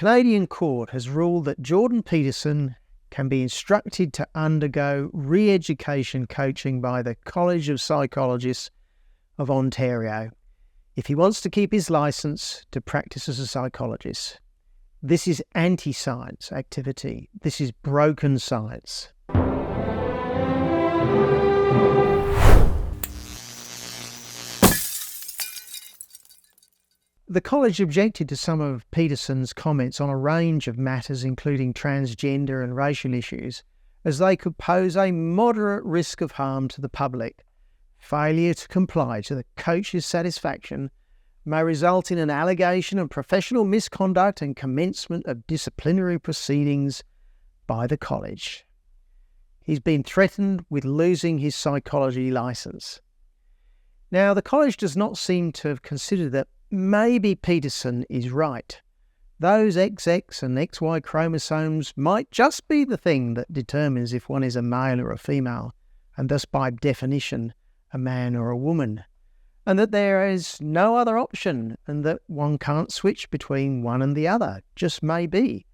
Canadian court has ruled that Jordan Peterson can be instructed to undergo re-education coaching by the College of Psychologists of Ontario if he wants to keep his licence to practice as a psychologist. This is anti-science activity. This is broken science. The college objected to some of Peterson's comments on a range of matters, including transgender and racial issues, as they could pose a moderate risk of harm to the public. Failure to comply to the coach's satisfaction may result in an allegation of professional misconduct and commencement of disciplinary proceedings by the college. He's been threatened with losing his psychology licence. Now, the college does not seem to have considered that maybe Peterson is right. Those XX and XY chromosomes might just be the thing that determines if one is a male or a female, and thus by definition a man or a woman, and that there is no other option, and that one can't switch between one and the other, just may be.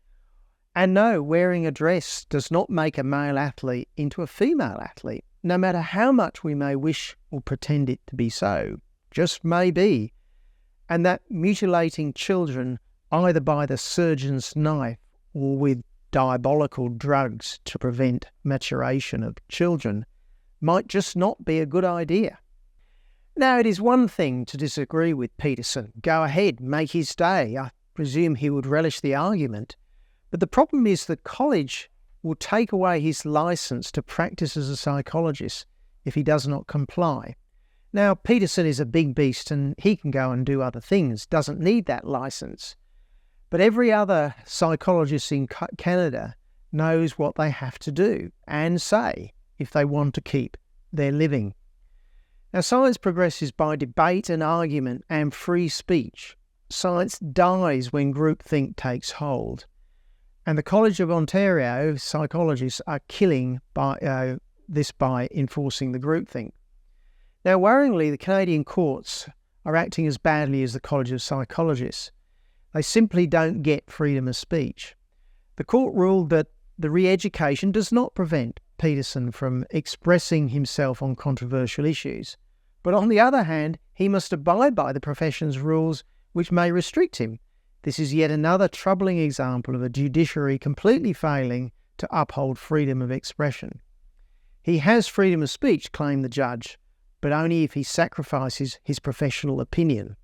And no, wearing a dress does not make a male athlete into a female athlete, no matter how much we may wish or pretend it to be so, just may be. And that mutilating children either by the surgeon's knife or with diabolical drugs to prevent maturation of children might just not be a good idea. Now, it is one thing to disagree with Peterson. Go ahead, make his day. I presume he would relish the argument. But the problem is the college will take away his licence to practice as a psychologist if he does not comply. Now, Peterson is a big beast and he can go and do other things, doesn't need that licence. But every other psychologist in Canada knows what they have to do and say if they want to keep their living. Now, science progresses by debate and argument and free speech. Science dies when groupthink takes hold. And the College of Ontario psychologists are killing this by enforcing the groupthink. Now, worryingly, the Canadian courts are acting as badly as the College of Psychologists. They simply don't get freedom of speech. The court ruled that the re-education does not prevent Peterson from expressing himself on controversial issues. But on the other hand, he must abide by the profession's rules, which may restrict him. This is yet another troubling example of a judiciary completely failing to uphold freedom of expression. He has freedom of speech, claimed the judge, but only if he sacrifices his professional opinion.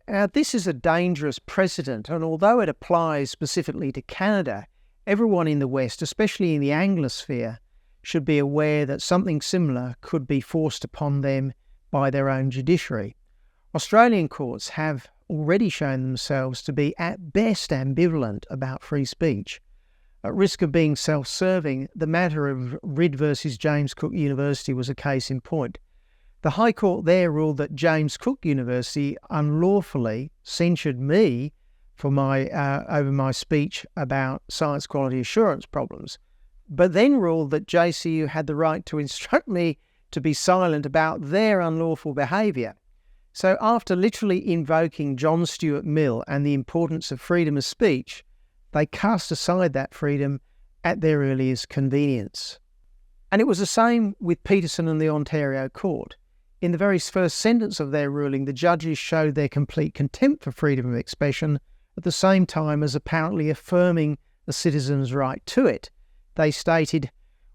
Now, this is a dangerous precedent, and although it applies specifically to Canada, everyone in the West, especially in the Anglosphere, should be aware that something similar could be forced upon them by their own judiciary. Australian courts have already shown themselves to be at best ambivalent about free speech. At risk of being self-serving, the matter of Ridd versus James Cook University was a case in point. The High Court there ruled that James Cook University unlawfully censured me for over my speech about science quality assurance problems, but then ruled that JCU had the right to instruct me to be silent about their unlawful behaviour. So after literally invoking John Stuart Mill and the importance of freedom of speech, they cast aside that freedom at their earliest convenience. And it was the same with Peterson and the Ontario Court. In the very first sentence of their ruling, the judges showed their complete contempt for freedom of expression at the same time as apparently affirming the citizen's right to it. They stated,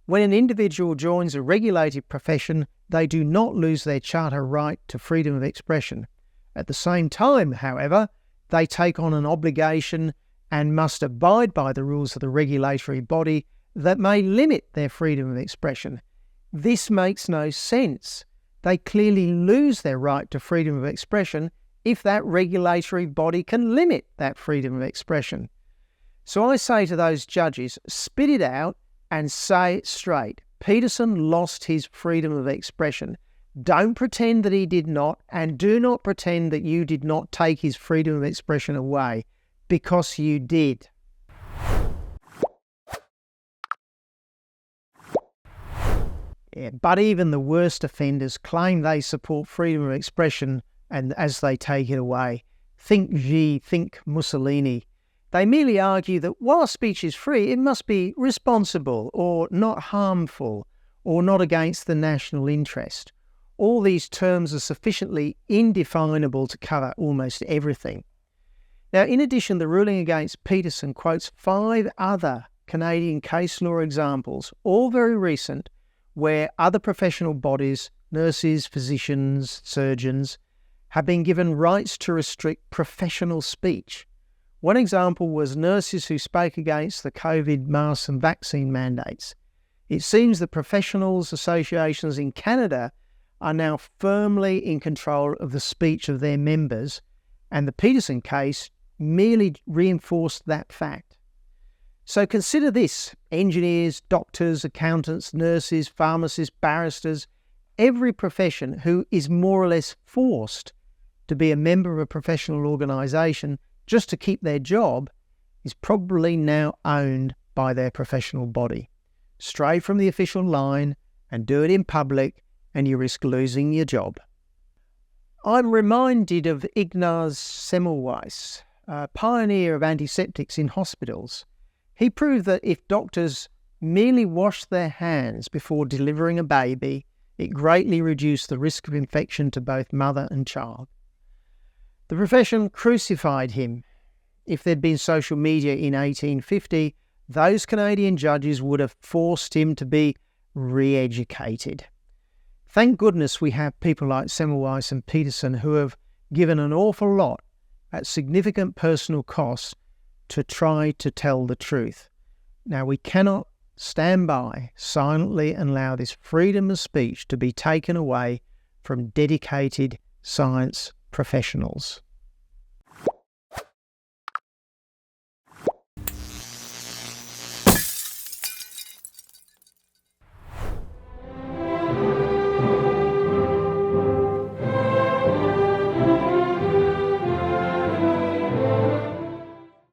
"When an individual joins a regulated profession, they do not lose their charter right to freedom of expression. At the same time, however, they take on an obligation and must abide by the rules of the regulatory body that may limit their freedom of expression." This makes no sense. They clearly lose their right to freedom of expression if that regulatory body can limit that freedom of expression. So I say to those judges, spit it out and say it straight. Peterson lost his freedom of expression. Don't pretend that he did not, and do not pretend that you did not take his freedom of expression away, because you did. Yeah, but even the worst offenders claim they support freedom of expression, and as they take it away, think Xi, think Mussolini. They merely argue that while speech is free, it must be responsible or not harmful or not against the national interest. All these terms are sufficiently indefinable to cover almost everything. Now, in addition, the ruling against Peterson quotes 5 other Canadian case law examples, all very recent, where other professional bodies, nurses, physicians, surgeons, have been given rights to restrict professional speech. One example was nurses who spoke against the COVID masks and vaccine mandates. It seems the professionals' associations in Canada are now firmly in control of the speech of their members, and the Peterson case merely reinforced that fact. So consider this: engineers, doctors, accountants, nurses, pharmacists, barristers, every profession who is more or less forced to be a member of a professional organisation just to keep their job is probably now owned by their professional body. Stray from the official line and do it in public and you risk losing your job. I'm reminded of Ignaz Semmelweis, a pioneer of antiseptics in hospitals. He proved that if doctors merely washed their hands before delivering a baby, it greatly reduced the risk of infection to both mother and child. The profession crucified him. If there'd been social media in 1850, those Canadian judges would have forced him to be re-educated. Thank goodness we have people like Semmelweis and Peterson who have given an awful lot at significant personal costs to try to tell the truth. Now, we cannot stand by silently and allow this freedom of speech to be taken away from dedicated science professionals.